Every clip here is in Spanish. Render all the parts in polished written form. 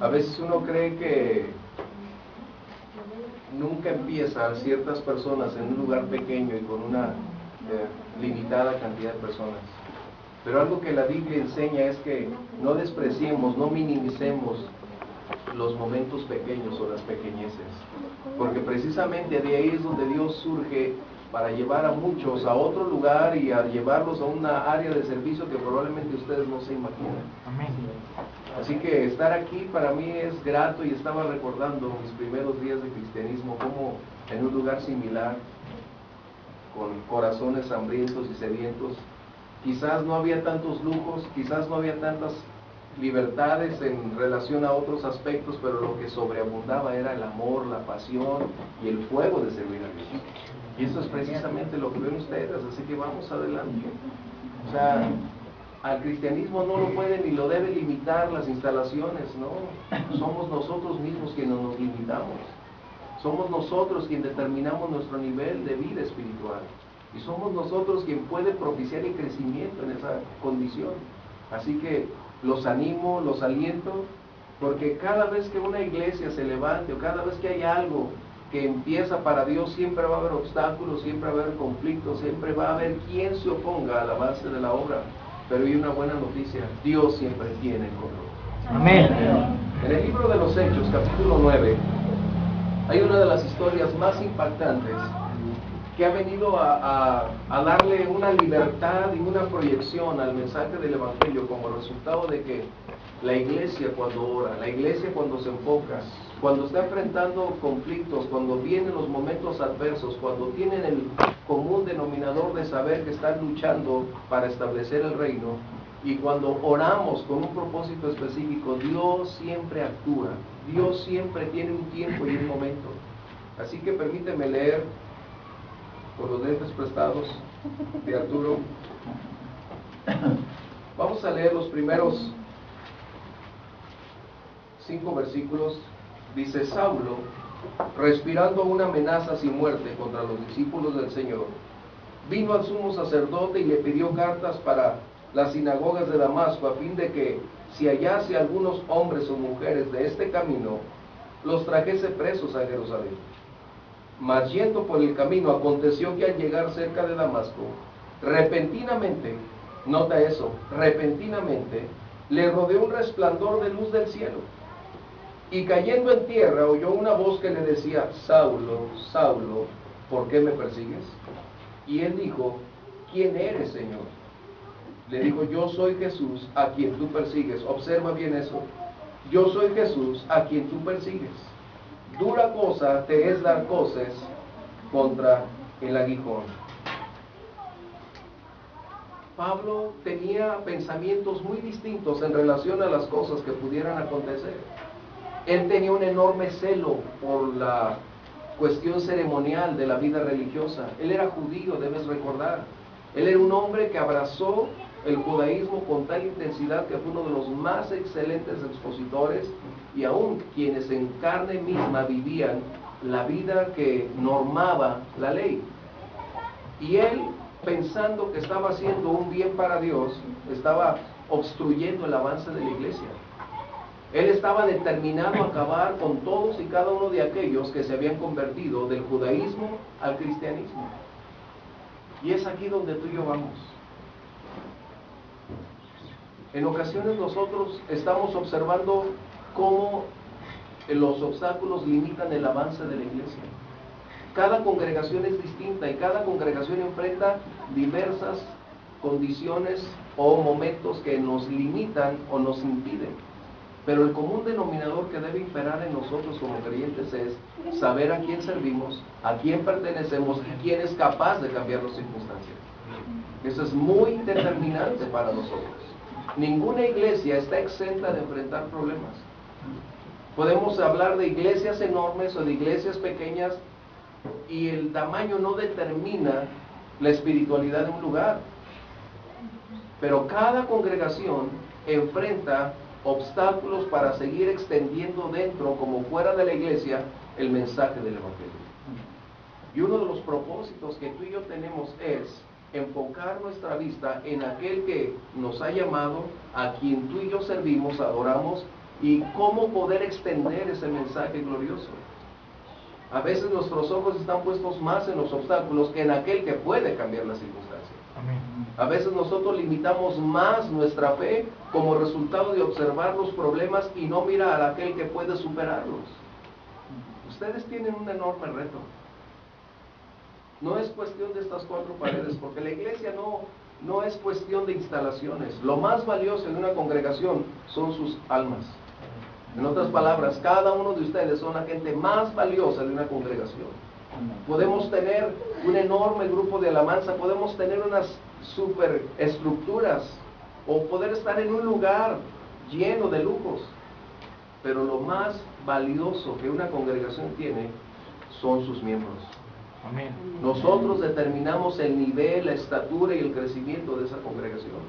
A veces uno cree que nunca empieza ciertas personas en un lugar pequeño y con una limitada cantidad de personas. Pero algo que la Biblia enseña es que no despreciemos, no minimicemos los momentos pequeños o las pequeñeces, porque precisamente de ahí es donde Dios surge para llevar a muchos a otro lugar y a llevarlos a una área de servicio que probablemente ustedes no se imaginan. Amén. Así que estar aquí para mí es grato, y estaba recordando mis primeros días de cristianismo, como en un lugar similar, con corazones hambrientos y sedientos, quizás no había tantos lujos, quizás no había tantas libertades en relación a otros aspectos, pero lo que sobreabundaba era el amor, la pasión y el fuego de servir a Dios. Y eso es precisamente lo que ven ustedes, así que vamos adelante. O sea, al cristianismo no lo puede ni lo debe limitar las instalaciones, no. Somos nosotros mismos quienes nos limitamos. Somos nosotros quienes determinamos nuestro nivel de vida espiritual. Y somos nosotros quien puede propiciar el crecimiento en esa condición. Así que los animo, los aliento, porque cada vez que una iglesia se levante o cada vez que hay algo que empieza para Dios, siempre va a haber obstáculos, siempre va a haber conflictos, siempre va a haber quien se oponga al avance de la obra. Pero hay una buena noticia: Dios siempre tiene el control. Amén. En el libro de los Hechos, capítulo 9, hay una de las historias más impactantes que ha venido a darle una libertad y una proyección al mensaje del Evangelio, como resultado de que la iglesia cuando ora, la iglesia cuando se enfoca, cuando está enfrentando conflictos, cuando vienen los momentos adversos, cuando tienen el común denominador de saber que están luchando para establecer el reino, y cuando oramos con un propósito específico, Dios siempre actúa, Dios siempre tiene un tiempo y un momento. Así que permíteme leer, por los lentes prestados de Arturo, vamos a leer los primeros 5 versículos. Dice: Saulo, respirando una amenaza sin muerte contra los discípulos del Señor, vino al sumo sacerdote y le pidió cartas para las sinagogas de Damasco, a fin de que, si hallase algunos hombres o mujeres de este camino, los trajese presos a Jerusalén. Mas yendo por el camino, aconteció que al llegar cerca de Damasco, repentinamente, nota eso, repentinamente, le rodeó un resplandor de luz del cielo. Y cayendo en tierra, oyó una voz que le decía: Saulo, Saulo, ¿por qué me persigues? Y él dijo: ¿quién eres, Señor? Le dijo: yo soy Jesús, a quien tú persigues. Observa bien eso: yo soy Jesús, a quien tú persigues. Dura cosa te es dar coces contra el aguijón. Pablo tenía pensamientos muy distintos en relación a las cosas que pudieran acontecer. Él tenía un enorme celo por la cuestión ceremonial de la vida religiosa. Él era judío, debes recordar. Él era un hombre que abrazó el judaísmo con tal intensidad que fue uno de los más excelentes expositores, y aún quienes en carne misma vivían la vida que normaba la ley. Y él, pensando que estaba haciendo un bien para Dios, estaba obstruyendo el avance de la iglesia. Él estaba determinado a acabar con todos y cada uno de aquellos que se habían convertido del judaísmo al cristianismo. Y es aquí donde tú y yo vamos. En ocasiones nosotros estamos observando cómo los obstáculos limitan el avance de la iglesia. Cada congregación es distinta y cada congregación enfrenta diversas condiciones o momentos que nos limitan o nos impiden. Pero el común denominador que debe imperar en nosotros como creyentes es saber a quién servimos, a quién pertenecemos y quién es capaz de cambiar las circunstancias. Eso es muy determinante para nosotros. Ninguna iglesia está exenta de enfrentar problemas. Podemos hablar de iglesias enormes o de iglesias pequeñas, y el tamaño no determina la espiritualidad de un lugar. Pero cada congregación enfrenta obstáculos para seguir extendiendo dentro como fuera de la iglesia el mensaje del Evangelio. Y uno de los propósitos que tú y yo tenemos es enfocar nuestra vista en aquel que nos ha llamado, a quien tú y yo servimos, adoramos y cómo poder extender ese mensaje glorioso. A veces nuestros ojos están puestos más en los obstáculos que en aquel que puede cambiar las circunstancias. Amén. A veces nosotros limitamos más nuestra fe como resultado de observar los problemas y no mirar a aquel que puede superarlos. Ustedes tienen un enorme reto. No es cuestión de estas 4 paredes, porque la iglesia no es cuestión de instalaciones. Lo más valioso en una congregación son sus almas. En otras palabras, cada uno de ustedes son la gente más valiosa de una congregación. Podemos tener un enorme grupo de alabanza, podemos tener unas superestructuras o poder estar en un lugar lleno de lujos, pero lo más valioso que una congregación tiene son sus miembros. Amén. Nosotros determinamos el nivel, la estatura y el crecimiento de esa congregación.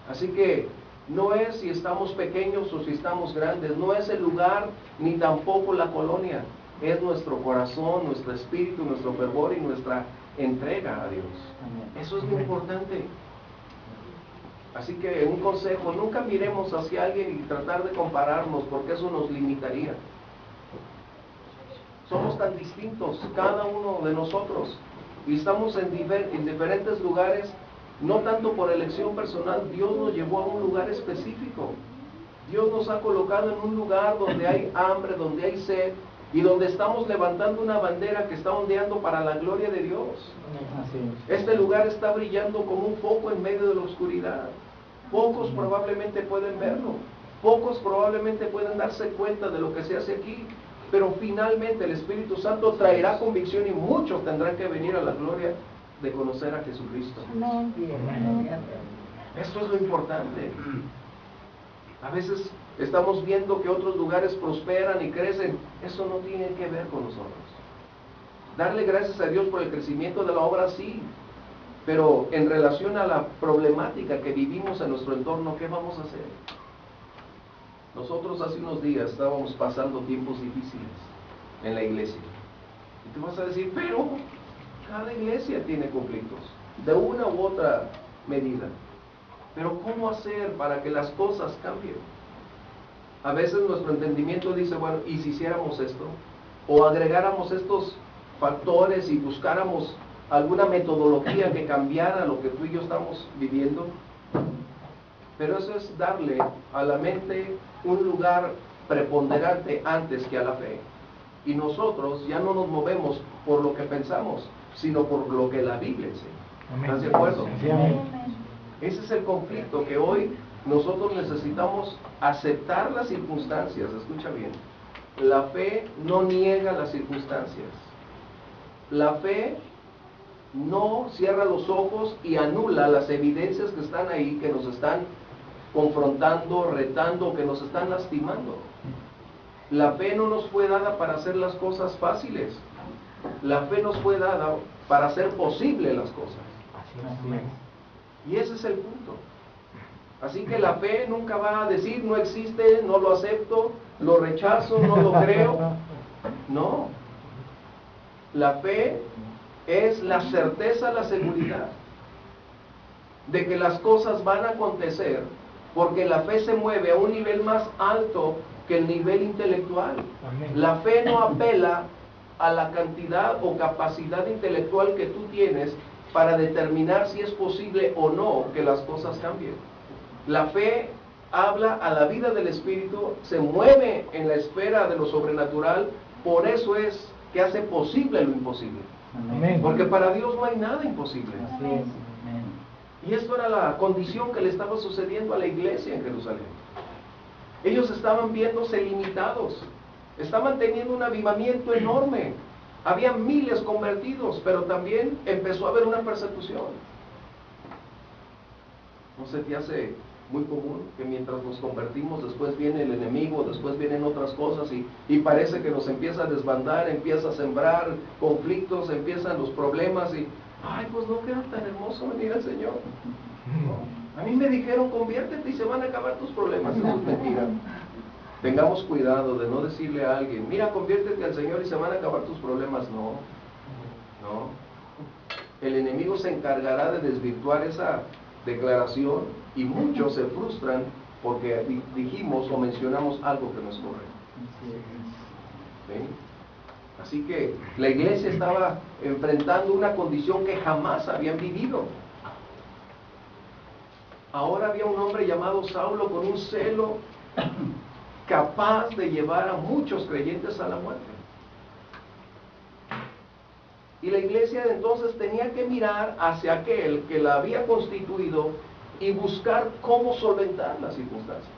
Así que no es si estamos pequeños o si estamos grandes, no es el lugar ni tampoco la colonia, es nuestro corazón, nuestro espíritu, nuestro fervor y nuestra entrega a Dios. Eso es lo importante. Así que un consejo, nunca miremos hacia alguien y tratar de compararnos, porque eso nos limitaría. Somos tan distintos, cada uno de nosotros, y estamos en diferentes lugares, no tanto por elección personal. Dios nos llevó a un lugar específico. Dios nos ha colocado en un lugar donde hay hambre, donde hay sed, y donde estamos levantando una bandera que está ondeando para la gloria de Dios. Este lugar está brillando como un foco en medio de la oscuridad. Pocos probablemente pueden verlo, pocos probablemente pueden darse cuenta de lo que se hace aquí, pero finalmente el Espíritu Santo traerá convicción y muchos tendrán que venir a la gloria de conocer a Jesucristo. Esto es lo importante. A veces estamos viendo que otros lugares prosperan y crecen. Eso no tiene que ver con nosotros. Darle gracias a Dios por el crecimiento de la obra, sí, pero en relación a la problemática que vivimos en nuestro entorno, ¿qué vamos a hacer? Nosotros hace unos días estábamos pasando tiempos difíciles en la iglesia. Y tú vas a decir, pero cada iglesia tiene conflictos, de una u otra medida. Pero ¿cómo hacer para que las cosas cambien? A veces nuestro entendimiento dice, bueno, ¿y si hiciéramos esto? O agregáramos estos factores y buscáramos alguna metodología que cambiara lo que tú y yo estamos viviendo. Pero eso es darle a la mente un lugar preponderante antes que a la fe. Y nosotros ya no nos movemos por lo que pensamos, sino por lo que la Biblia enseña. ¿Estás de acuerdo? Sí, amén. Ese es el conflicto que hoy nosotros necesitamos aceptar las circunstancias. Escucha bien. La fe no niega las circunstancias. La fe no cierra los ojos y anula las evidencias que están ahí, que nos están confrontando, retando, que nos están lastimando. La fe no nos fue dada para hacer las cosas fáciles. La fe nos fue dada para hacer posible las cosas. Y ese es el punto. Así que la fe nunca va a decir no existe, no lo acepto, lo rechazo, no lo creo. No. La fe es la certeza, la seguridad de que las cosas van a acontecer, porque la fe se mueve a un nivel más alto que el nivel intelectual. Amén. La fe no apela a la cantidad o capacidad intelectual que tú tienes para determinar si es posible o no que las cosas cambien. La fe habla a la vida del Espíritu, se mueve en la esfera de lo sobrenatural, por eso es que hace posible lo imposible. Amén. Porque para Dios no hay nada imposible. Así es. Y esto era la condición que le estaba sucediendo a la iglesia en Jerusalén. Ellos estaban viéndose limitados, estaban teniendo un avivamiento enorme, había miles convertidos, pero también empezó a haber una persecución. ¿No se te hace muy común que mientras nos convertimos después viene el enemigo, después vienen otras cosas y parece que nos empieza a desbandar, empieza a sembrar conflictos, empiezan los problemas y ay, pues no queda tan hermoso venir al Señor? ¿No? A mí me dijeron conviértete y se van a acabar tus problemas. Eso es mentira. Tengamos cuidado de no decirle a alguien, mira, conviértete al Señor y se van a acabar tus problemas. No, no. El enemigo se encargará de desvirtuar esa declaración y muchos se frustran porque dijimos o mencionamos algo que no es correcto. ¿Sí? Así que la iglesia estaba enfrentando una condición que jamás habían vivido. Ahora había un hombre llamado Saulo con un celo capaz de llevar a muchos creyentes a la muerte. Y la iglesia de entonces tenía que mirar hacia aquel que la había constituido y buscar cómo solventar las circunstancias.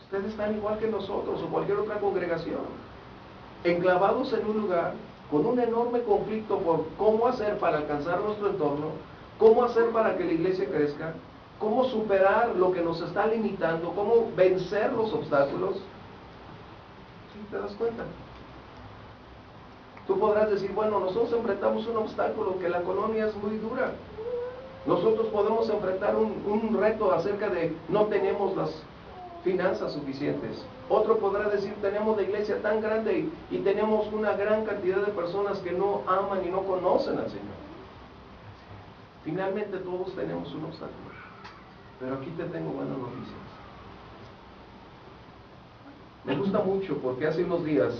Ustedes están igual que nosotros o cualquier otra congregación, enclavados en un lugar con un enorme conflicto por cómo hacer para alcanzar nuestro entorno, cómo hacer para que la iglesia crezca, cómo superar lo que nos está limitando, cómo vencer los obstáculos. ¿Sí te das cuenta? Tú podrás decir, bueno, nosotros enfrentamos un obstáculo, que la colonia es muy dura. Nosotros podemos enfrentar un reto acerca de no tenemos las finanzas suficientes. Otro podrá decir, tenemos la iglesia tan grande y tenemos una gran cantidad de personas que no aman y no conocen al Señor. Finalmente todos tenemos un obstáculo. Pero aquí te tengo buenas noticias. Me gusta mucho porque hace unos días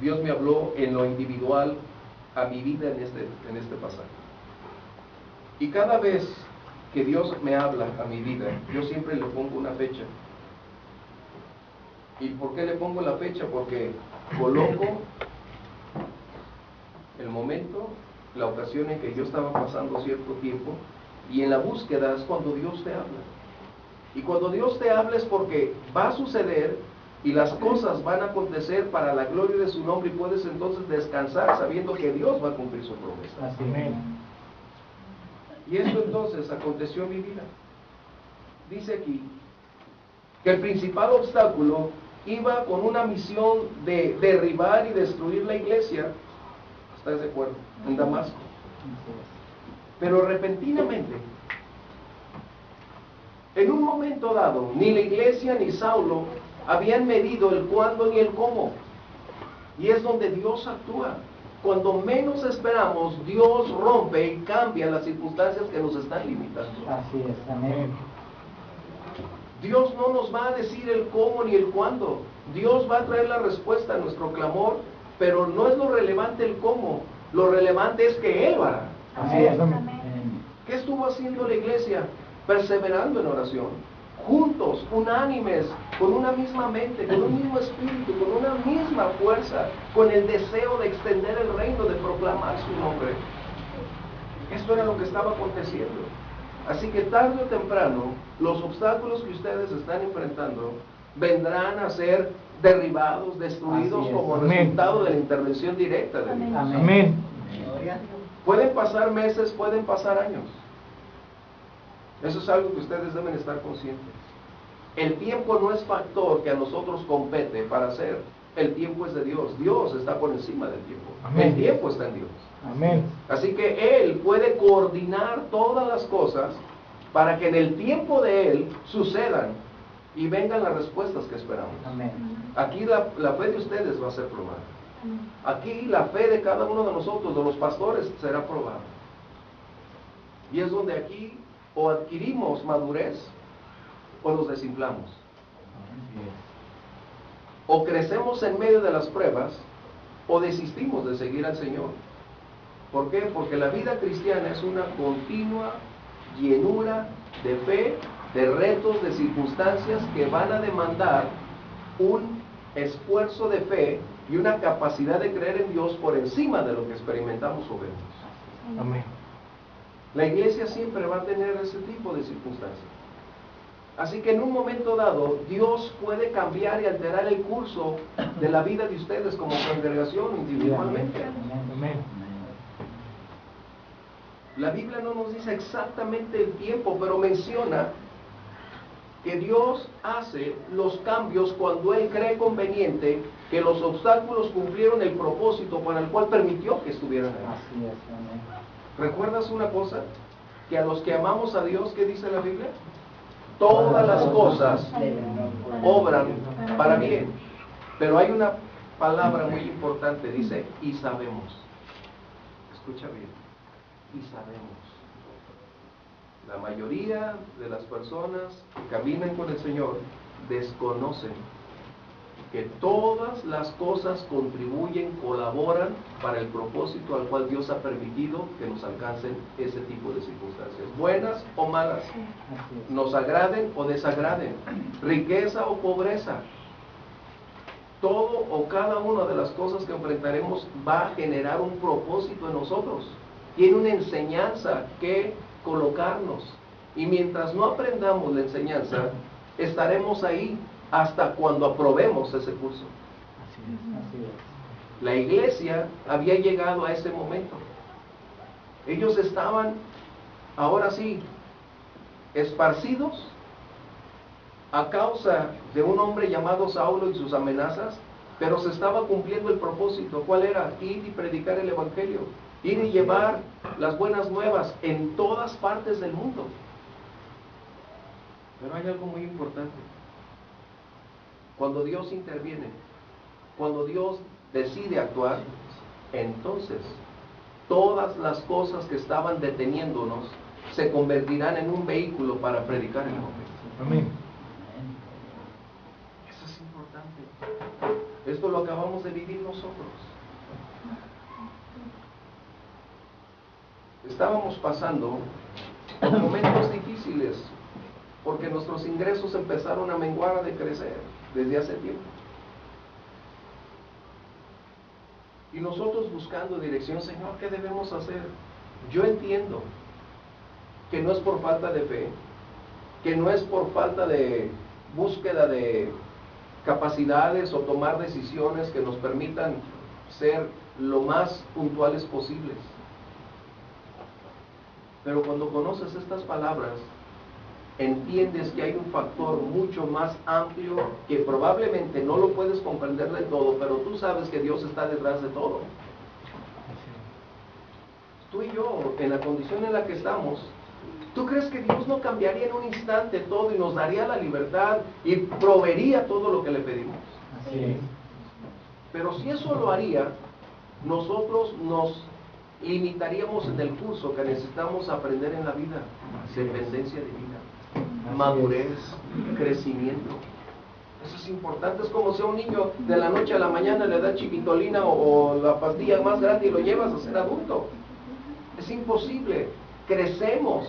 Dios me habló en lo individual a mi vida en este pasaje. Y cada vez que Dios me habla a mi vida, yo siempre le pongo una fecha. ¿Y por qué le pongo la fecha? Porque coloco el momento, la ocasión en que yo estaba pasando cierto tiempo, y en la búsqueda es cuando Dios te habla. Y cuando Dios te habla es porque va a suceder y las cosas van a acontecer para la gloria de su nombre, y puedes entonces descansar sabiendo que Dios va a cumplir su promesa. Amén. Y esto entonces aconteció en mi vida. Dice aquí que el principal obstáculo iba con una misión de derribar y destruir la iglesia. ¿Estás de acuerdo? En Damasco. Pero repentinamente, en un momento dado, ni la iglesia ni Saulo habían medido el cuándo ni el cómo. Y es donde Dios actúa. Cuando menos esperamos, Dios rompe y cambia las circunstancias que nos están limitando. Así es, amén. Dios no nos va a decir el cómo ni el cuándo. Dios va a traer la respuesta a nuestro clamor, pero no es lo relevante el cómo. Lo relevante es que Él lo hará. Así es, amén. ¿Qué estuvo haciendo la iglesia? Perseverando en oración, juntos, unánimes, con una misma mente, con un mismo espíritu, con una misma fuerza, con el deseo de extender el reino, de proclamar su nombre. Esto era lo que estaba aconteciendo. Así que tarde o temprano, los obstáculos que ustedes están enfrentando vendrán a ser derribados, destruidos como resultado de la intervención directa de Dios. Amén. Pueden pasar meses, pueden pasar años. Eso es algo que ustedes deben estar conscientes. El tiempo no es factor que a nosotros compete para hacer. El tiempo es de Dios. Dios está por encima del tiempo. Amén. El tiempo está en Dios. Amén. Así que Él puede coordinar todas las cosas para que en el tiempo de Él sucedan y vengan las respuestas que esperamos. Amén. Aquí la fe de ustedes va a ser probada. Aquí la fe de cada uno de nosotros, de los pastores, será probada. Y es donde aquí o adquirimos madurez o nos desinflamos. O crecemos en medio de las pruebas o desistimos de seguir al Señor. ¿Por qué? Porque la vida cristiana es una continua llenura de fe, de retos, de circunstancias que van a demandar un esfuerzo de fe y una capacidad de creer en Dios por encima de lo que experimentamos o vemos. Amén. La iglesia siempre va a tener ese tipo de circunstancias. Así que en un momento dado, Dios puede cambiar y alterar el curso de la vida de ustedes como congregación individualmente. Amén. La Biblia no nos dice exactamente el tiempo, pero menciona que Dios hace los cambios cuando Él cree conveniente, que los obstáculos cumplieron el propósito para el cual permitió que estuvieran ahí. Así es, amén. ¿Recuerdas una cosa? Que a los que amamos a Dios, ¿qué dice la Biblia? Todas las cosas obran para bien. Pero hay una palabra muy importante, dice, y sabemos. Escucha bien. Y sabemos. La mayoría de las personas que caminan con el Señor desconocen que todas las cosas contribuyen, colaboran para el propósito al cual Dios ha permitido que nos alcancen ese tipo de circunstancias, buenas o malas, Así es. nos agraden o desagraden, riqueza o pobreza. Todo o cada una de las cosas que enfrentaremos va a generar un propósito en nosotros, tiene una enseñanza que colocarnos, y mientras no aprendamos la enseñanza, estaremos ahí hasta cuando aprobemos ese curso. Así es. La iglesia había llegado a ese momento. Ellos estaban, ahora sí, esparcidos a causa de un hombre llamado Saulo y sus amenazas, pero se estaba cumpliendo el propósito. ¿Cuál era? Ir y predicar el evangelio, ir y llevar las buenas nuevas en todas partes del mundo. Pero hay algo muy importante. Cuando Dios interviene, cuando Dios decide actuar, entonces todas las cosas que estaban deteniéndonos se convertirán en un vehículo para predicar el evangelio. Amén. Eso es importante. Esto lo acabamos de vivir nosotros. Estábamos pasando por momentos difíciles porque nuestros ingresos empezaron a menguar, a decrecer desde hace tiempo. Y nosotros buscando dirección, Señor, ¿qué debemos hacer? Yo entiendo que no es por falta de fe, que no es por falta de búsqueda de capacidades o tomar decisiones que nos permitan ser lo más puntuales posibles. Pero cuando conoces estas palabras, entiendes que hay un factor mucho más amplio que probablemente no lo puedes comprender del todo, pero tú sabes que Dios está detrás de todo. Tú y yo, en la condición en la que estamos, ¿tú crees que Dios no cambiaría en un instante todo y nos daría la libertad y proveería todo lo que le pedimos? Así es. Pero si eso lo haría, nosotros nos limitaríamos en el curso que necesitamos aprender en la vida: dependencia divina, madurez, crecimiento. Eso es importante. Es como si a un niño de la noche a la mañana le das chiquitolina o la pastilla más grande y lo llevas a ser adulto. Es imposible. Crecemos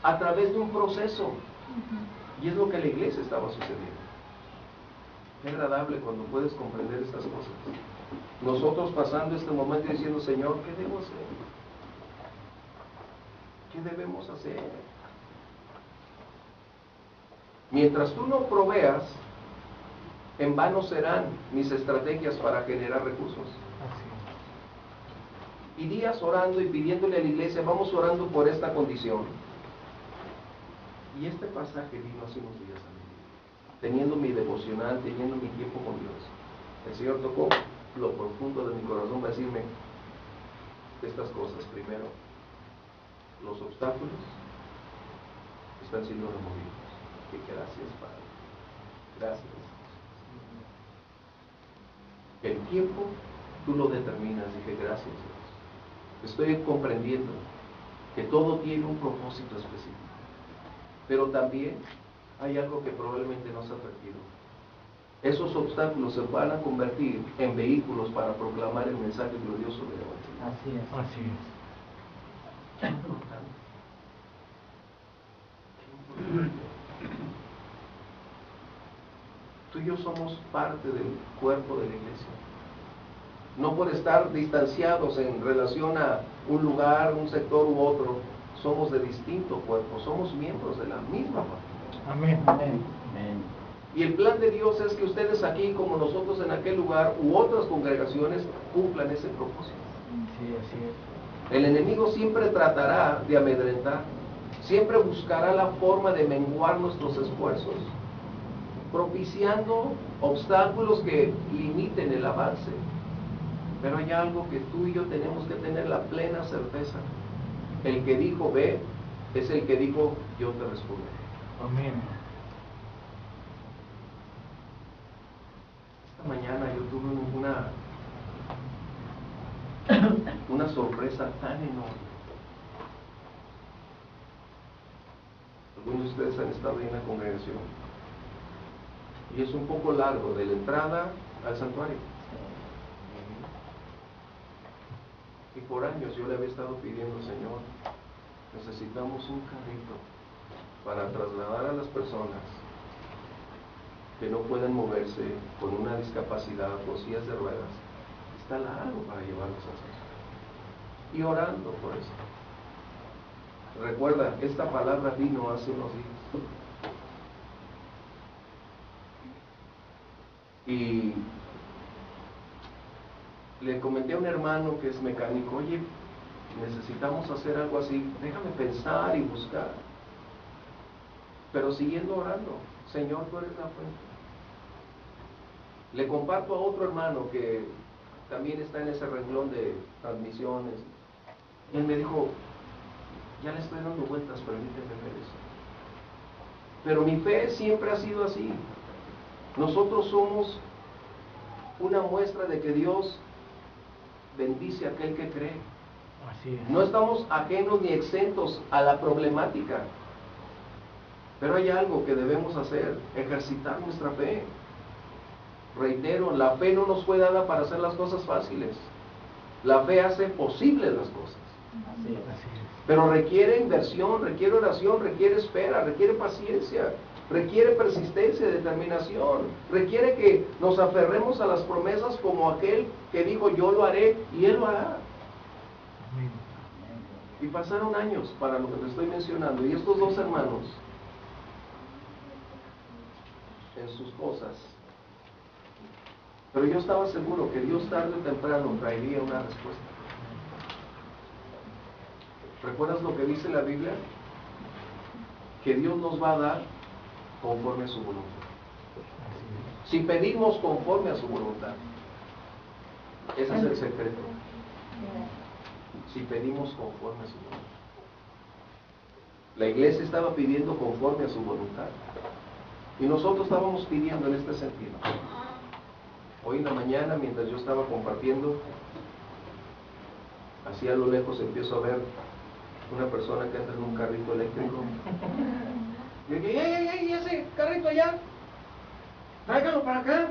a través de un proceso, y es lo que a la iglesia estaba sucediendo. Qué agradable cuando puedes comprender estas cosas. Nosotros pasando este momento y diciendo: Señor, ¿qué debo hacer? ¿Qué debemos hacer? Mientras tú no proveas, en vano serán mis estrategias para generar recursos. Y días orando y pidiéndole a la iglesia: vamos orando por esta condición. Y este pasaje vino hace unos días a mí, teniendo mi devocional, teniendo mi tiempo con Dios. El Señor tocó lo profundo de mi corazón para decirme estas cosas. Primero, los obstáculos están siendo removidos. Que gracias, Padre. Gracias. El tiempo tú lo determinas. Dije: gracias, Dios. Estoy comprendiendo que todo tiene un propósito específico. Pero también hay algo que probablemente no se ha advertido. Esos obstáculos se van a convertir en vehículos para proclamar el mensaje glorioso del Evangelio. Así es. Así es. Qué importante. Qué importante. Tú y yo somos parte del cuerpo de la iglesia. No por estar distanciados en relación a un lugar, un sector u otro, somos de distinto cuerpo, somos miembros de la misma familia. Amén. Amén. Y el plan de Dios es que ustedes aquí, como nosotros en aquel lugar, u otras congregaciones, cumplan ese propósito. Sí, así es. El enemigo siempre tratará de amedrentar, siempre buscará la forma de menguar nuestros esfuerzos, propiciando obstáculos que limiten el avance. Pero hay algo que tú y yo tenemos que tener la plena certeza. El que dijo: ve, es el que dijo: yo te responderé. Amén. Esta mañana yo tuve una sorpresa tan enorme. Algunos de ustedes han estado ahí en la congregación. Y es un poco largo, de la entrada al santuario. Y por años yo le había estado pidiendo, Señor, necesitamos un carrito para trasladar a las personas que no pueden moverse con una discapacidad o sillas de ruedas. Está largo para llevarlos a casa. Y orando por eso. Recuerda, esta palabra vino hace unos días. Y le comenté a un hermano que es mecánico, oye, necesitamos hacer algo así, déjame pensar y buscar. Pero siguiendo orando, Señor, tú eres la fuente. Le comparto a otro hermano que también está en ese renglón de transmisiones. Y él me dijo, ya le estoy dando vueltas, permíteme ver eso. Pero mi fe siempre ha sido así. Nosotros somos una muestra de que Dios bendice a aquel que cree. Así es. No estamos ajenos ni exentos a la problemática. Pero hay algo que debemos hacer, ejercitar nuestra fe. Reitero, la fe no nos fue dada para hacer las cosas fáciles. La fe hace posibles las cosas. Así es. Pero requiere inversión, requiere oración, requiere espera, requiere paciencia, requiere persistencia, determinación, requiere que nos aferremos a las promesas como aquel que dijo yo lo haré y Él lo hará. Amén. Y pasaron años para lo que te estoy mencionando, y estos dos hermanos en sus cosas, pero yo estaba seguro que Dios tarde o temprano traería una respuesta. ¿Recuerdas lo que dice la Biblia? Que Dios nos va a dar conforme a su voluntad. Si pedimos conforme a su voluntad, ese es el secreto. Si pedimos conforme a su voluntad. La iglesia estaba pidiendo conforme a su voluntad. Y nosotros estábamos pidiendo en este sentido. Hoy en la mañana, mientras yo estaba compartiendo, así a lo lejos empiezo a ver una persona que entra en un carrito eléctrico. Y yo dije, ¡ey, ese carrito allá! ¡Tráigalo para acá!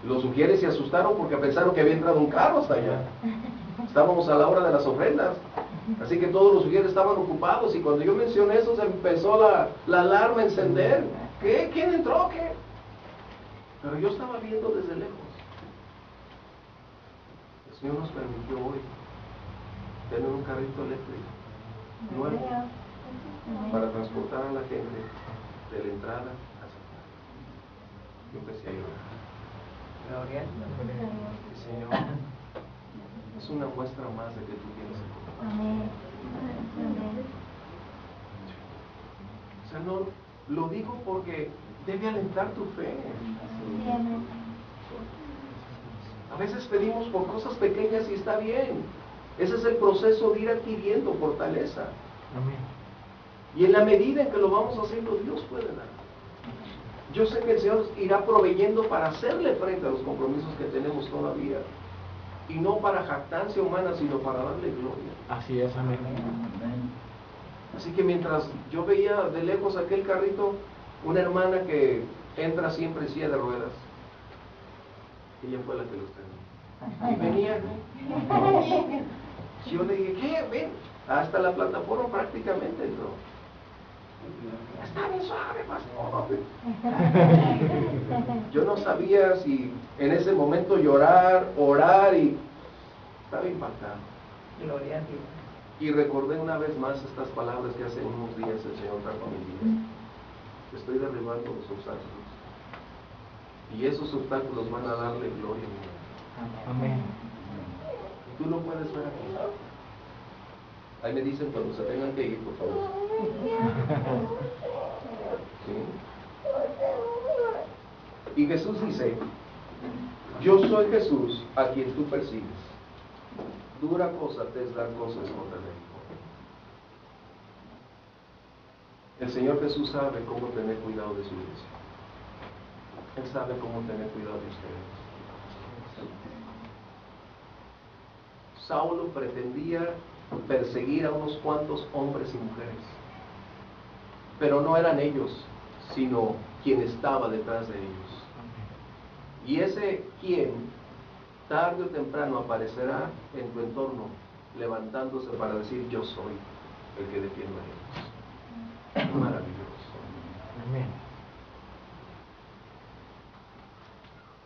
Los sugieres se asustaron porque pensaron que había entrado un carro hasta allá. Estábamos a la hora de las ofrendas. Así que todos los sugieres estaban ocupados y cuando yo mencioné eso se empezó la alarma a encender. ¿Qué? ¿Quién entró? ¿Qué? Pero yo estaba viendo desde lejos. El Señor nos permitió hoy tener un carrito eléctrico nuevo para transportar a la gente de la entrada a San. Yo empecé a llorar. Gloria. Y Señor, es una muestra más de que tú tienes el control. Amén. O sea, no, lo digo porque debe alentar tu fe. A veces pedimos por cosas pequeñas y está bien. Ese es el proceso de ir adquiriendo fortaleza. Amén. Y en la medida en que lo vamos haciendo, Dios puede dar. Yo sé que el Señor irá proveyendo para hacerle frente a los compromisos que tenemos todavía. Y no para jactancia humana, sino para darle gloria. Así es, amén. Así que mientras yo veía de lejos aquel carrito, una hermana que entra siempre en silla de ruedas, ella fue la que los tenía. Y venía. Yo le dije, ¿qué? Ven. Hasta la plataforma prácticamente entró. Está bien suave, pastor. Yo no sabía si en ese momento llorar, orar, y estaba impactado. Gloria a Dios. Y recordé una vez más estas palabras que hace unos días el Señor trajo a mi vida. Estoy derribando los obstáculos. Y esos obstáculos van a darle gloria a mi. Amén. Tú lo puedes ver aquí. Ahí me dicen cuando se tengan que ir, por favor. ¿Sí? Y Jesús dice, yo soy Jesús a quien tú persigues. Dura cosa te es dar cosas contra el enemigo. El Señor Jesús sabe cómo tener cuidado de su iglesia. Él sabe cómo tener cuidado de ustedes. Saulo pretendía perseguir a unos cuantos hombres y mujeres. pero no eran ellos, sino quien estaba detrás de ellos. Y ese quien, tarde o temprano, aparecerá en tu entorno, levantándose para decir: yo soy el que defiendo a ellos. Maravilloso. Amén.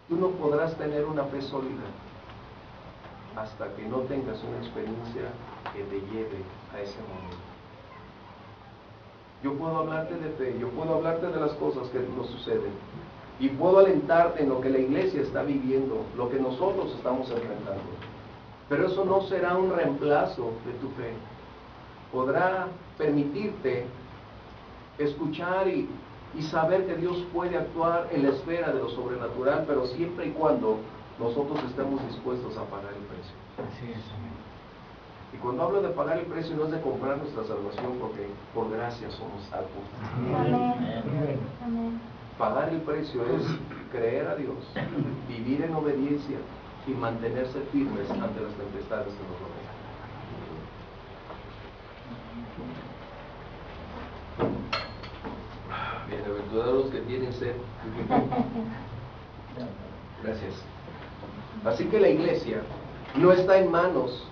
Tú no podrás tener una fe sólida hasta que no tengas una experiencia que te lleve a ese momento. Yo puedo hablarte de fe, yo puedo hablarte de las cosas que nos suceden, y puedo alentarte en lo que la iglesia está viviendo, lo que nosotros estamos enfrentando. Pero eso no será un reemplazo de tu fe. Podrá permitirte escuchar y saber que Dios puede actuar en la esfera de lo sobrenatural, pero siempre y cuando nosotros estemos dispuestos a pagar el precio. Así es, amén. Y cuando hablo de pagar el precio, no es de comprar nuestra salvación, porque por gracia somos salvos. Amén. Amén. Pagar el precio es creer a Dios, vivir en obediencia y mantenerse firmes ante las tempestades que nos rodean. Bienaventurados los que tienen sed. Gracias. Así que la iglesia no está en manos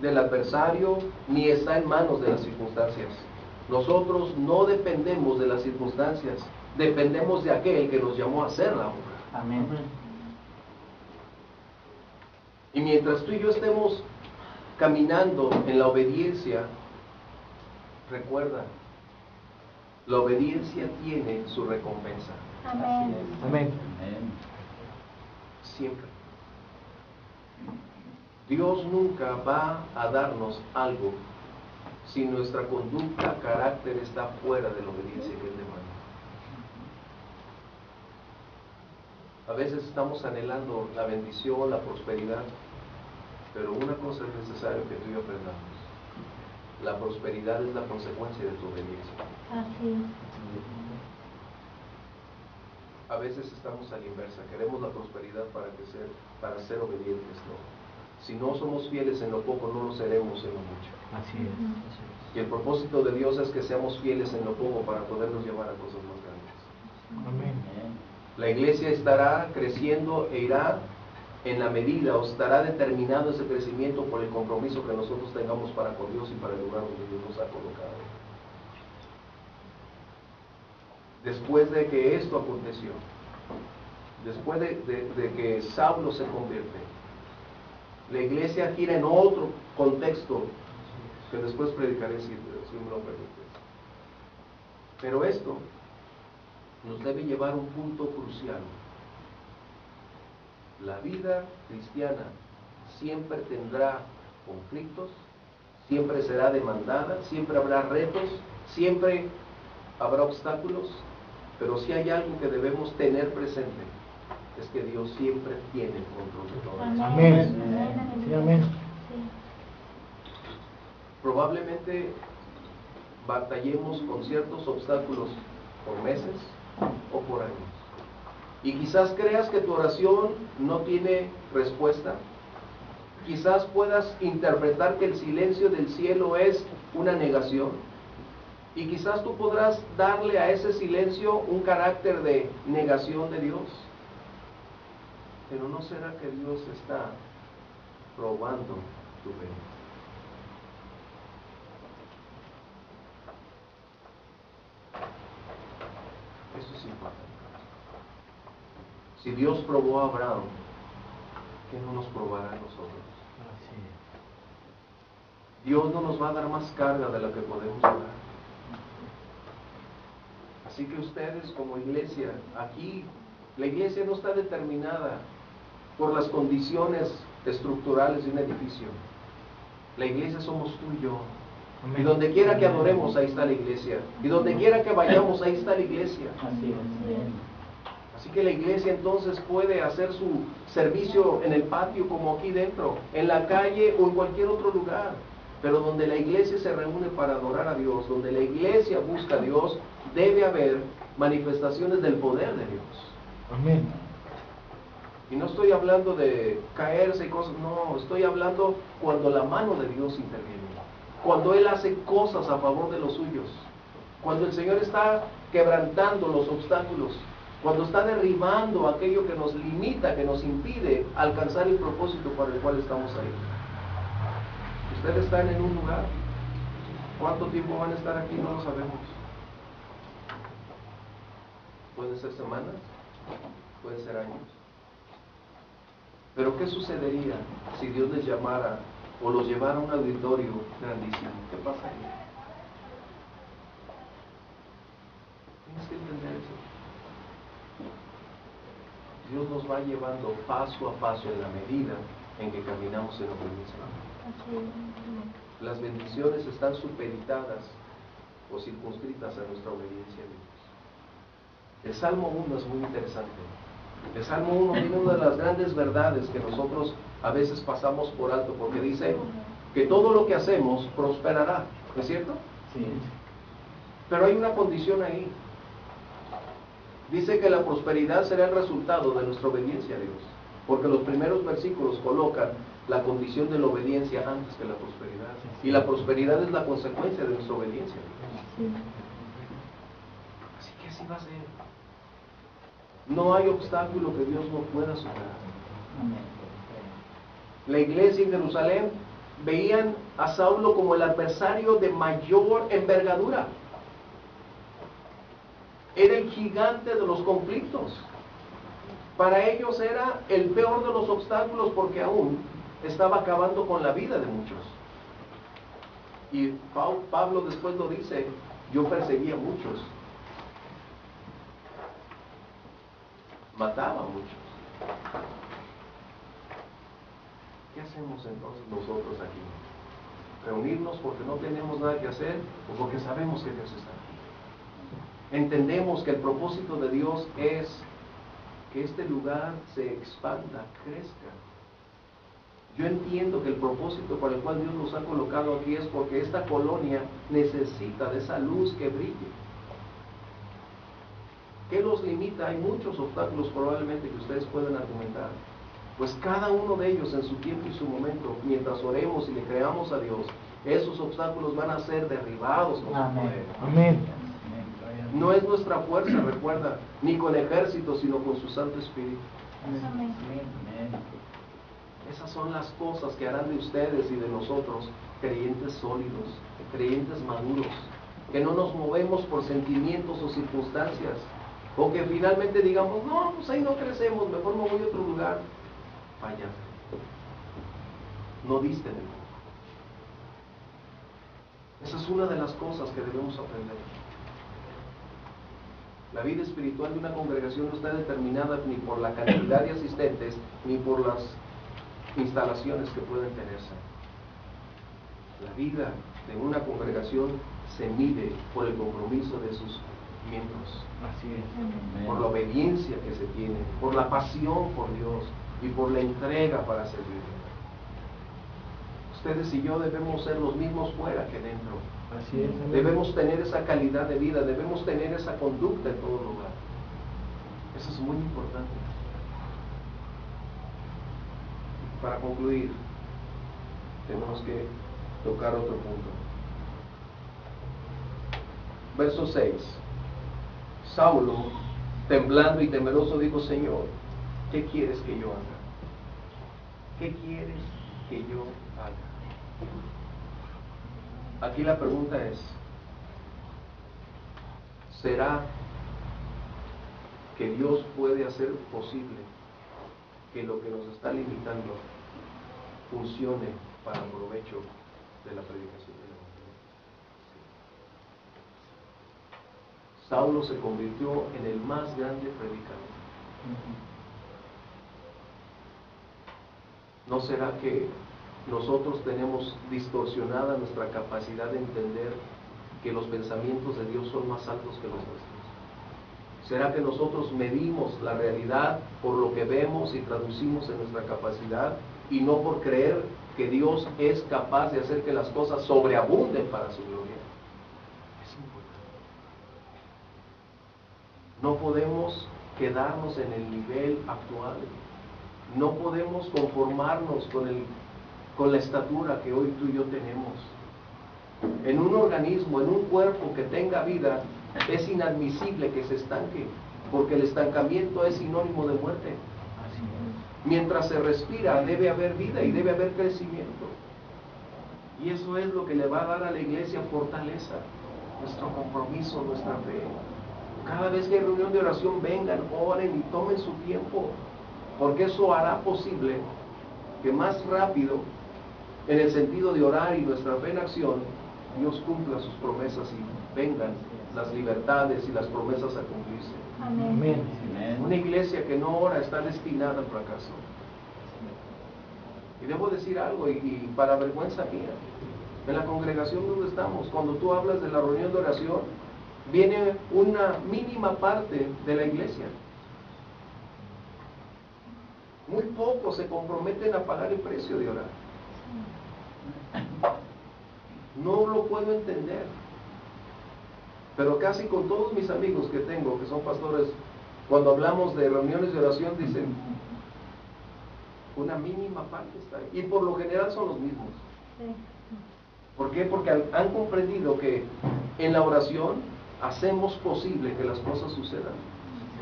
del adversario, ni está en manos de las circunstancias. Nosotros no dependemos de las circunstancias, dependemos de aquel que nos llamó a hacer la obra. Amén. Y mientras tú y yo estemos caminando en la obediencia, recuerda, la obediencia tiene su recompensa. Amén. Amén. Siempre. Dios nunca va a darnos algo si nuestra conducta, carácter está fuera de la obediencia que Él demanda. A veces estamos anhelando la bendición, la prosperidad, pero una cosa es necesario que tú y yo aprendamos: la prosperidad es la consecuencia de tu obediencia. Así es. A veces estamos a la inversa, queremos la prosperidad para ser obedientes, ¿no? Si no somos fieles en lo poco, no lo seremos en lo mucho. Así es. Y el propósito de Dios es que seamos fieles en lo poco para podernos llevar a cosas más grandes. Amén. La iglesia estará creciendo e irá en la medida, o estará determinado ese crecimiento por el compromiso que nosotros tengamos para con Dios y para el lugar donde Dios nos ha colocado. Después de que esto aconteció, después de que Saulo se convierte, la iglesia gira en otro contexto que después predicaré si me lo permites. Pero esto nos debe llevar a un punto crucial. La vida cristiana siempre tendrá conflictos, siempre será demandada, siempre habrá retos, siempre habrá obstáculos, pero si hay algo que debemos tener presente, es que Dios siempre tiene el control de todo. Amén. Sí, amén. Sí. Probablemente batallemos con ciertos obstáculos por meses o por años. Y quizás creas que tu oración no tiene respuesta. Quizás puedas interpretar que el silencio del cielo es una negación. Y quizás tú podrás darle a ese silencio un carácter de negación de Dios. Pero ¿no será que Dios está probando tu fe? Eso es importante. Si Dios probó a Abraham, ¿qué no nos probará a nosotros? Así es. Dios no nos va a dar más carga de la que podemos dar. Así que ustedes como iglesia, aquí, la iglesia no está determinada por las condiciones estructurales de un edificio. La iglesia somos tú y yo. Amén. Y donde quiera que adoremos, ahí está la iglesia. Y donde quiera que vayamos, ahí está la iglesia. Así es. Así que la iglesia entonces puede hacer su servicio en el patio como aquí dentro, en la calle o en cualquier otro lugar. Pero donde la iglesia se reúne para adorar a Dios, donde la iglesia busca a Dios, debe haber manifestaciones del poder de Dios. Amén. Y no estoy hablando de caerse y cosas, no, estoy hablando cuando la mano de Dios interviene, cuando Él hace cosas a favor de los suyos. Cuando el Señor está quebrantando los obstáculos, cuando está derribando aquello que nos limita, que nos impide alcanzar el propósito para el cual estamos ahí. Ustedes están en un lugar. ¿Cuánto tiempo van a estar aquí? No lo sabemos. Pueden ser semanas, pueden ser años. Pero ¿qué sucedería si Dios les llamara o los llevara a un auditorio grandísimo? ¿Qué pasaría? Tienes que entender eso. Dios nos va llevando paso a paso en la medida en que caminamos en obediencia. Las bendiciones están supeditadas o circunscritas a nuestra obediencia a Dios. El Salmo 1 es muy interesante. El Salmo 1 tiene una de las grandes verdades que nosotros a veces pasamos por alto, porque dice que todo lo que hacemos prosperará, ¿no es cierto? Sí. Pero hay una condición ahí. Dice que la prosperidad será el resultado de nuestra obediencia a Dios, porque los primeros versículos colocan la condición de la obediencia antes que la prosperidad, y la prosperidad es la consecuencia de nuestra obediencia a Dios. Así que así va a ser. No hay obstáculo que Dios no pueda superar. La iglesia en Jerusalén veían a Saulo como el adversario de mayor envergadura. Era el gigante de los conflictos. Para ellos era el peor de los obstáculos, porque aún estaba acabando con la vida de muchos. Y Pablo después lo dice: yo perseguía a muchos, mataba a muchos. ¿Qué hacemos entonces nosotros aquí? ¿Reunirnos porque no tenemos nada que hacer o porque sabemos que Dios está aquí? Entendemos que el propósito de Dios es que este lugar se expanda, crezca. Yo entiendo que el propósito por el cual Dios nos ha colocado aquí es porque esta colonia necesita de esa luz que brille. ¿Qué los limita? Hay muchos obstáculos probablemente que ustedes pueden argumentar. Pues cada uno de ellos en su tiempo y su momento, mientras oremos y le creamos a Dios, esos obstáculos van a ser derribados con su poder. Amén. No es nuestra fuerza, recuerda, ni con ejército, sino con su Santo Espíritu. Amén. Esas son las cosas que harán de ustedes y de nosotros creyentes sólidos, creyentes maduros, que no nos movemos por sentimientos o circunstancias, o que finalmente digamos: no, pues ahí no crecemos, mejor me voy a otro lugar. Fallaste. No diste de nuevo. Esa es una de las cosas que debemos aprender. La vida espiritual de una congregación no está determinada ni por la cantidad de asistentes, ni por las instalaciones que pueden tenerse. La vida de una congregación se mide por el compromiso de sus miembros. Así es. Por la obediencia que se tiene, por la pasión por Dios y por la entrega para servir. Ustedes y yo debemos ser los mismos fuera que dentro. Así es. Debemos tener esa calidad de vida, debemos tener esa conducta en todo lugar. Eso es muy importante. Para concluir, tenemos que tocar otro punto. Verso 6. Saulo, temblando y temeroso, dijo: Señor, ¿qué quieres que yo haga? ¿Qué quieres que yo haga? Aquí la pregunta es: ¿será que Dios puede hacer posible que lo que nos está limitando funcione para provecho de la predicación del Evangelio? Saulo se convirtió en el más grande predicador. ¿No será que nosotros tenemos distorsionada nuestra capacidad de entender que los pensamientos de Dios son más altos que los nuestros? ¿Será que nosotros medimos la realidad por lo que vemos y traducimos en nuestra capacidad, y no por creer que Dios es capaz de hacer que las cosas sobreabunden para su gloria? Es importante. No podemos quedarnos en el nivel actual. No podemos conformarnos con la estatura que hoy tú y yo tenemos. En un organismo, en un cuerpo que tenga vida, es inadmisible que se estanque, porque el estancamiento es sinónimo de muerte. Mientras se respira, debe haber vida y debe haber crecimiento. Y eso es lo que le va a dar a la iglesia fortaleza, nuestro compromiso, nuestra fe. Cada vez que hay reunión de oración, vengan, oren y tomen su tiempo, porque eso hará posible que más rápido, en el sentido de orar y nuestra fe en acción, Dios cumpla sus promesas y vengan las libertades y las promesas a cumplirse. Amén. Una iglesia que no ora está destinada al fracaso. Y debo decir algo, y para vergüenza mía, en la congregación donde estamos, cuando tú hablas de la reunión de oración, viene una mínima parte de la iglesia. Muy pocos se comprometen a pagar el precio de orar. No lo puedo entender. Pero casi con todos mis amigos que tengo, que son pastores, cuando hablamos de reuniones de oración, dicen, una mínima parte está ahí. Y por lo general son los mismos. ¿Por qué? Porque han comprendido que en la oración hacemos posible que las cosas sucedan.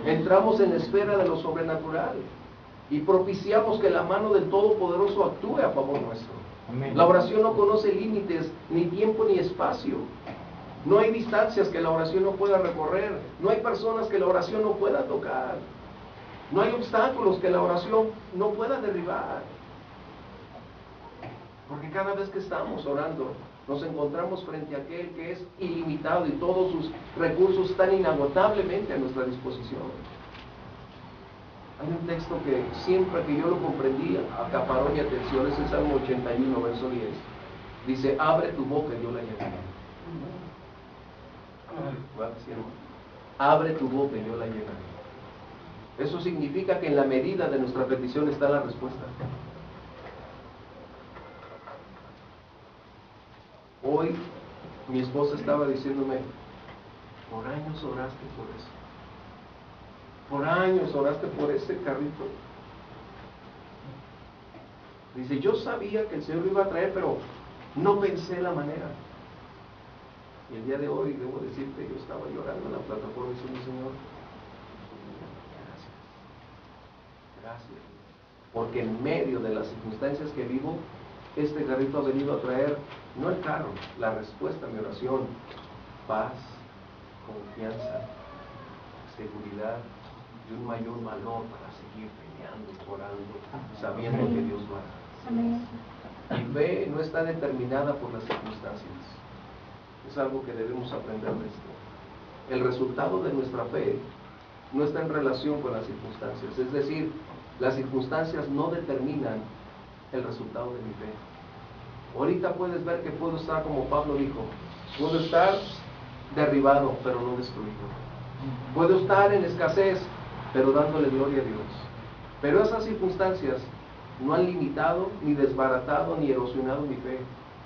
Entramos en la esfera de lo sobrenatural y propiciamos que la mano del Todopoderoso actúe a favor nuestro. Amén. La oración no conoce límites, ni tiempo ni espacio. No hay distancias que la oración no pueda recorrer. No hay personas que la oración no pueda tocar. No hay obstáculos que la oración no pueda derribar. Porque cada vez que estamos orando, nos encontramos frente a aquel que es ilimitado y todos sus recursos están inagotablemente a nuestra disposición. Hay un texto que siempre que yo lo comprendí acaparó mi atención, es el Salmo 81, verso 10. Dice, abre tu boca y yo la llenaré. Abre tu boca y yo la llenaré. Eso significa que en la medida de nuestra petición está la respuesta. Hoy mi esposa estaba diciéndome, por años oraste por eso. Por años oraste por ese carrito. Dice, yo sabía que el Señor lo iba a traer, pero no pensé la manera. Y el día de hoy, debo decirte, yo estaba llorando en la plataforma diciendo, Señor, gracias. Porque en medio de las circunstancias que vivo, este carrito ha venido a traer, no el carro, la respuesta a mi oración, paz, confianza, seguridad y un mayor valor para seguir peleando, orando, sabiendo que Dios lo hará. Amén. Mi fe no está determinada por las circunstancias. Es algo que debemos aprender de esto. El resultado de nuestra fe no está en relación con las circunstancias. Es decir, las circunstancias no determinan el resultado de mi fe. Ahorita puedes ver que puedo estar como Pablo dijo, puedo estar derribado, pero no destruido. Puedo estar en escasez, pero dándole gloria a Dios. Pero esas circunstancias no han limitado, ni desbaratado, ni erosionado mi fe.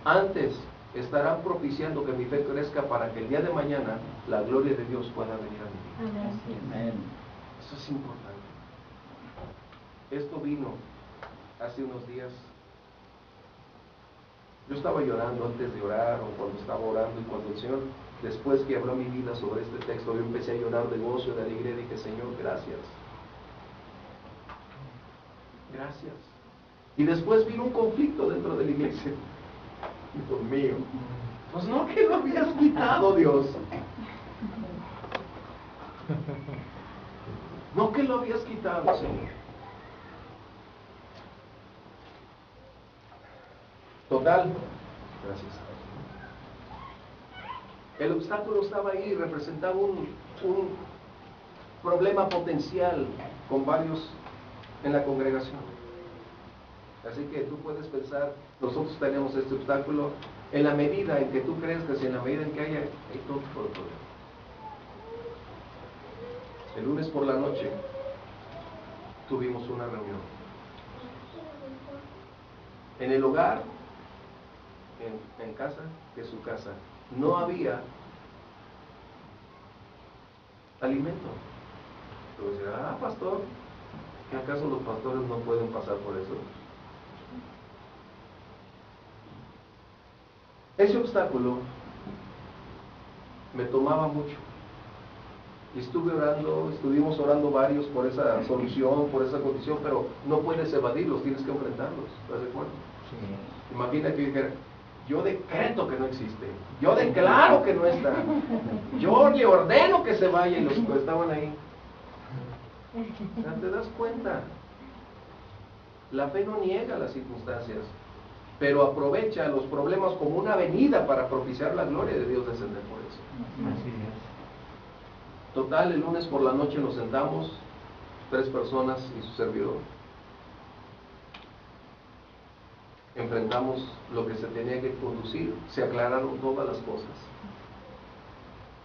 Antes, estarán propiciando que mi fe crezca para que el día de mañana la gloria de Dios pueda venir a mi vida. Amén. Eso es importante. Esto vino hace unos días. Yo estaba llorando antes de orar o cuando estaba orando, y cuando el Señor, después que habló mi vida sobre este texto, yo empecé a llorar de gozo, de alegría, y dije, Señor, gracias. Gracias. Y después vino un conflicto dentro de la iglesia. Dios mío, pues no que lo habías quitado, Dios. No que lo habías quitado, Señor. Total, gracias. El obstáculo estaba ahí y representaba un problema potencial con varios en la congregación. Así que tú puedes pensar, nosotros tenemos este obstáculo en la medida en que tú crezcas y en la medida en que hay todo tipo de problemas. El lunes por la noche tuvimos una reunión. En el hogar, en casa, que es su casa, no había alimento. Entonces, pastor, ¿que acaso los pastores no pueden pasar por eso? Ese obstáculo me tomaba mucho. Y estuvimos orando varios por esa solución, por esa condición, pero no puedes evadirlos, tienes que enfrentarlos. ¿Estás de acuerdo? Sí. Imagina que yo dijera, yo decreto que no existe, yo declaro que no está, yo le ordeno que se vaya, y los que estaban ahí. O sea, ¿te das cuenta? La fe no niega las circunstancias, pero aprovecha los problemas como una avenida para propiciar la gloria de Dios descender por eso. Así es. Total, el lunes por la noche nos sentamos, 3 personas y su servidor. Enfrentamos lo que se tenía que conducir, se aclararon todas las cosas.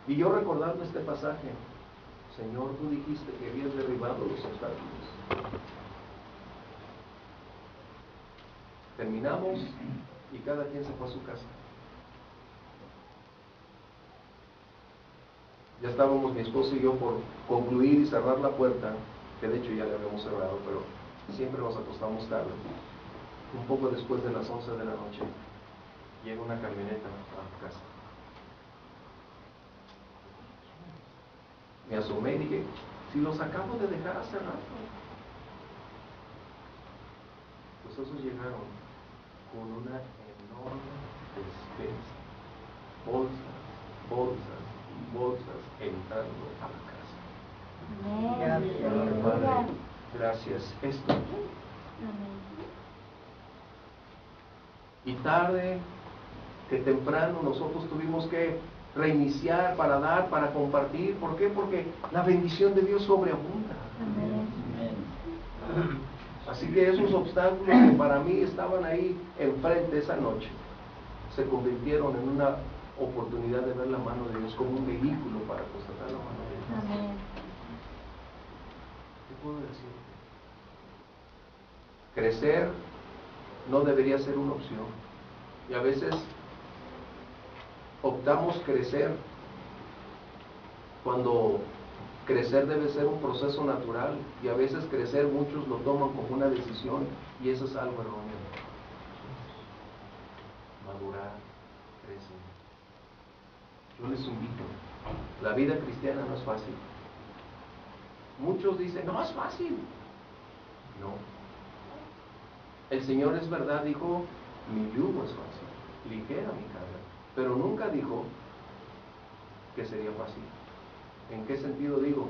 Y yo recordando este pasaje, Señor, tú dijiste que habías derribado los obstáculos. Terminamos y cada quien se fue a su casa. Ya estábamos mi esposo y yo por concluir y cerrar la puerta, que de hecho ya la habíamos cerrado, pero siempre nos acostamos tarde. Un poco después de las 11 de la noche, llega una camioneta a casa. Me asomé y dije, si los acabo de dejar hace rato. Pues esos llegaron con una enorme despensa, bolsas y bolsas entrando a la casa. Gracias. Padre, gracias. Esto. Y tarde que temprano nosotros tuvimos que reiniciar para dar, para compartir. ¿Por qué? Porque la bendición de Dios sobreabunda. Así que esos obstáculos que para mí estaban ahí enfrente esa noche, se convirtieron en una oportunidad de ver la mano de Dios como un vehículo para constatar la mano de Dios. Amén. ¿Qué puedo decir? Crecer no debería ser una opción. Y a veces optamos crecer cuando crecer debe ser un proceso natural, y a veces crecer muchos lo toman como una decisión, y eso es algo erróneo. Madurar, crecer. Yo les invito, la vida cristiana no es fácil. Muchos dicen, no es fácil. No. El Señor, es verdad, dijo, mi yugo es fácil, ligera mi carga, pero nunca dijo que sería fácil. ¿En qué sentido digo?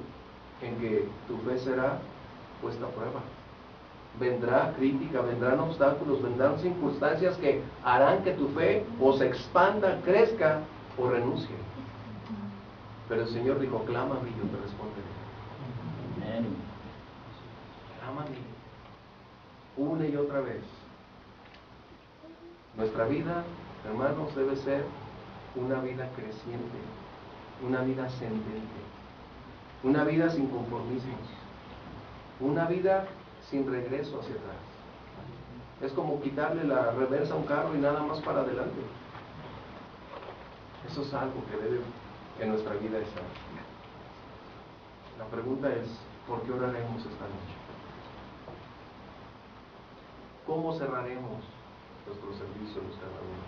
En que tu fe será puesta a prueba. Vendrá crítica, vendrán obstáculos, vendrán circunstancias que harán que tu fe o se expanda, crezca o renuncie. Pero el Señor dijo, clama a mí, yo te responderé. Amén. Clama a mí, una y otra vez. Nuestra vida, hermanos, debe ser una vida creciente, una vida ascendente, una vida sin conformismos, una vida sin regreso hacia atrás. Es como quitarle la reversa a un carro y nada más para adelante. Eso es algo que debe en nuestra vida estar. La pregunta es, ¿por qué oraremos esta noche? ¿Cómo cerraremos nuestro servicio los cada uno?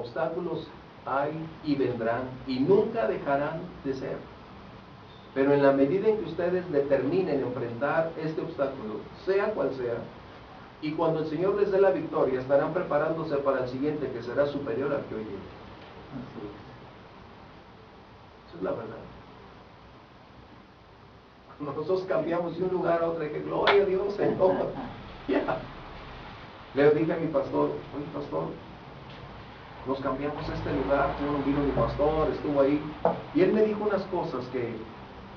Obstáculos hay y vendrán y nunca dejarán de ser. Pero en la medida en que ustedes determinen enfrentar este obstáculo, sea cual sea, y cuando el Señor les dé la victoria, estarán preparándose para el siguiente, que será superior al que hoy llegue. Esa es la verdad. Cuando nosotros cambiamos de un lugar a otro, que gloria a Dios, Señor. Ya. Le dije a mi pastor, oye pastor, nos cambiamos a este lugar, vino mi pastor, estuvo ahí, y él me dijo unas cosas que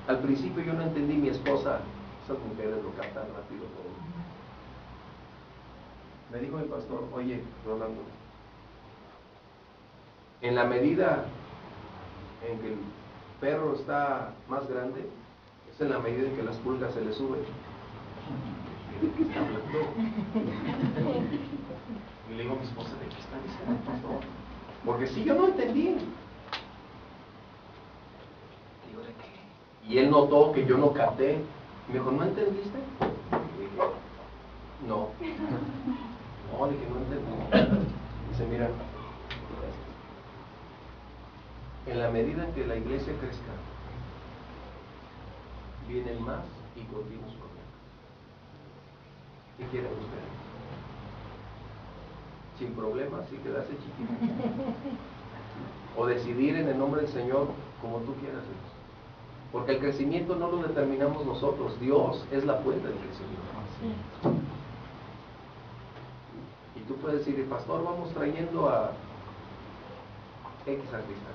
al principio yo no entendí. Mi esposa, esas mujeres lo captan rápido todo. Me dijo mi pastor, oye, Rolando, en la medida en que el perro está más grande, es en la medida en que las pulgas se le suben. ¿De qué está hablando? Y le digo a mi esposa, ¿de qué está diciendo el pastor? Porque si yo no entendí. Digo, ¿de qué? Y él notó que yo no capté. Me dijo, ¿no entendiste? Y dije, no. No, dije, no entendí. Dice, mira, en la medida en que la iglesia crezca, vienen más y continuos problemas. ¿Qué quieren ustedes? Sin problemas y quedarse chiquitos. O decidir en el nombre del Señor como tú quieras. Porque el crecimiento no lo determinamos nosotros. Dios es la fuente del crecimiento. Y tú puedes decir, pastor, vamos trayendo a X artista.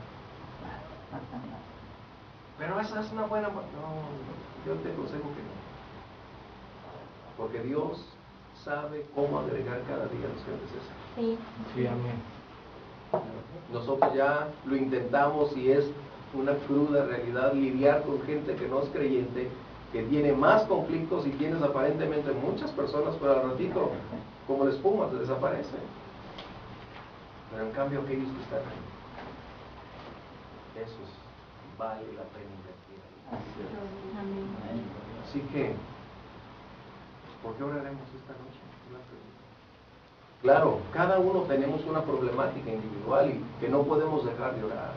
Pero esa es una buena... No, yo te aconsejo que no. Porque Dios sabe cómo agregar cada día los que necesitan. Sí. Sí, amén. Nosotros ya lo intentamos y es una cruda realidad lidiar con gente que no es creyente, que tiene más conflictos y tienes aparentemente muchas personas, pero al ratito, como la espuma, te desaparece. Pero en cambio aquellos que están ahí, esos vale la pena invertir ahí. Amén. Así que, ¿por qué oraremos esta noche? Claro, cada uno tenemos una problemática individual y que no podemos dejar de orar.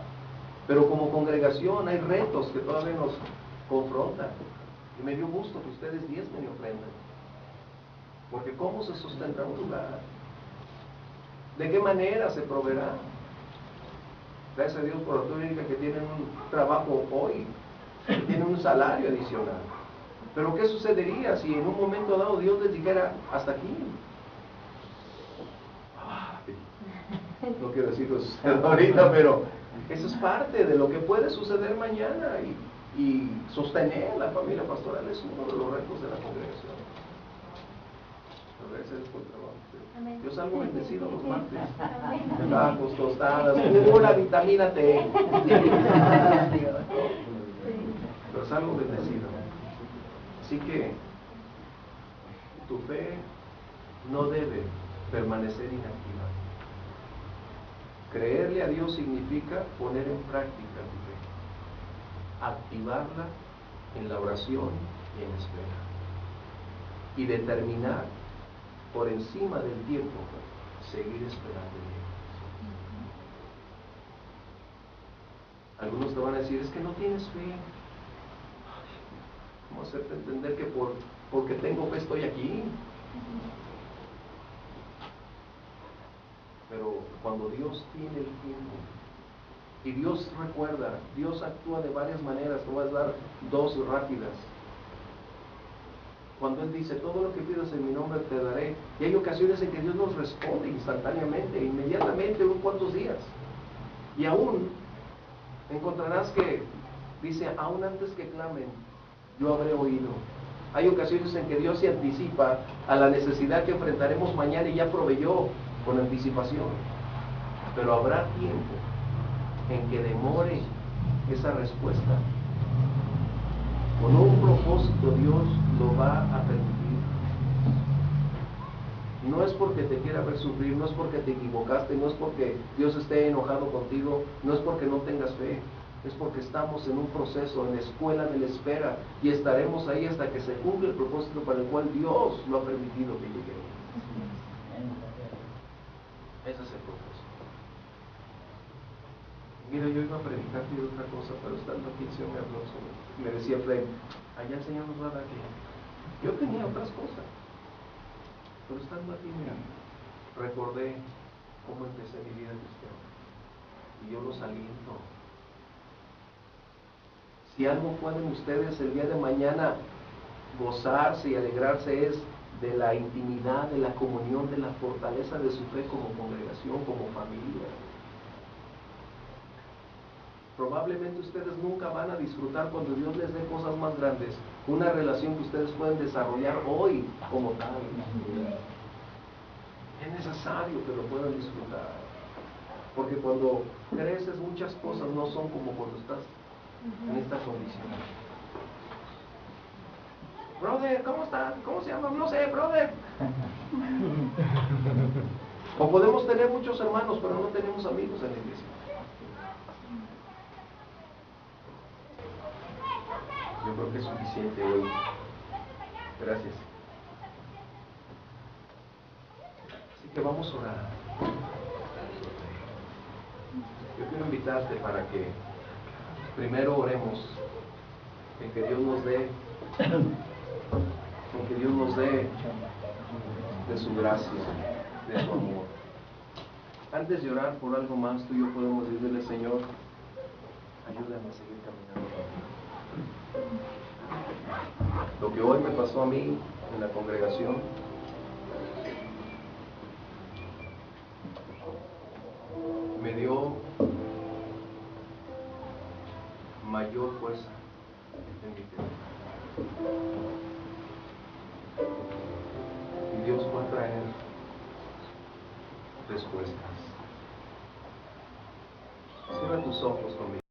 Pero como congregación hay retos que todavía nos confrontan. Y me dio gusto que ustedes diezmen y ofrendan. Porque ¿cómo se sostendrá un lugar? ¿De qué manera se proveerá? Gracias a Dios por la túnica que tienen un trabajo hoy, que tienen un salario adicional. Pero ¿qué sucedería si en un momento dado Dios les dijera hasta aquí? No quiero decir lo sucedido ahorita, pero eso es parte de lo que puede suceder mañana y sostener la familia pastoral es uno de los retos de la congregación. Gracias por el trabajo. Amén. Yo salgo bendecido los martes. Tacos, tostadas, pura vitamina T. Pero salgo bendecido. Así que tu fe no debe permanecer inactiva. Creerle a Dios significa poner en práctica tu fe, activarla en la oración y en la espera, y determinar por encima del tiempo seguir esperando en Dios. Algunos te van a decir, es que no tienes fe. ¿Cómo hacerte entender que porque tengo fe estoy aquí? Pero cuando Dios tiene el tiempo y Dios recuerda, Dios actúa de varias maneras, te voy a dar dos rápidas. Cuando Él dice, todo lo que pidas en mi nombre te daré, y hay ocasiones en que Dios nos responde instantáneamente, inmediatamente, en unos cuantos días. Y aún encontrarás que dice, aún antes que clamen, yo habré oído. Hay ocasiones en que Dios se anticipa a la necesidad que enfrentaremos mañana y ya proveyó con anticipación. Pero habrá tiempo en que demore esa respuesta. Con un propósito Dios lo va a permitir. No es porque te quiera ver sufrir, no es porque te equivocaste, no es porque Dios esté enojado contigo, no es porque no tengas fe, es porque estamos en un proceso, en la escuela de la espera, y estaremos ahí hasta que se cumpla el propósito para el cual Dios lo ha permitido que lleguemos. Ese es el propósito. Mira, yo iba a predicarte de otra cosa, pero estando aquí el Señor me habló sobre. Me decía Frey, allá el Señor nos va a dar que yo tenía otras cosas, pero estando aquí, mira, recordé cómo empecé mi vida cristiana y yo los aliento. Si algo pueden ustedes el día de mañana gozarse y alegrarse es de la intimidad, de la comunión, de la fortaleza de su fe como congregación, como familia. Probablemente ustedes nunca van a disfrutar cuando Dios les dé cosas más grandes, una relación que ustedes pueden desarrollar hoy como tal. Es necesario que lo puedan disfrutar, porque cuando creces muchas cosas no son como cuando estás en esta condición. Brother, ¿cómo estás? ¿Cómo se llama? No sé, brother. O podemos tener muchos hermanos, pero no tenemos amigos en la iglesia. Yo creo que es suficiente hoy. Gracias. Así que vamos a orar. Yo quiero invitarte para que primero oremos en que Dios nos dé, de su gracia, de su amor. Antes de orar por algo más, tú y yo podemos decirle, Señor, ayúdame a seguir caminando. Lo que hoy me pasó a mí en la congregación, me dio mayor fuerza en mi vida. Y Dios va a traer respuestas. Cierra tus ojos conmigo.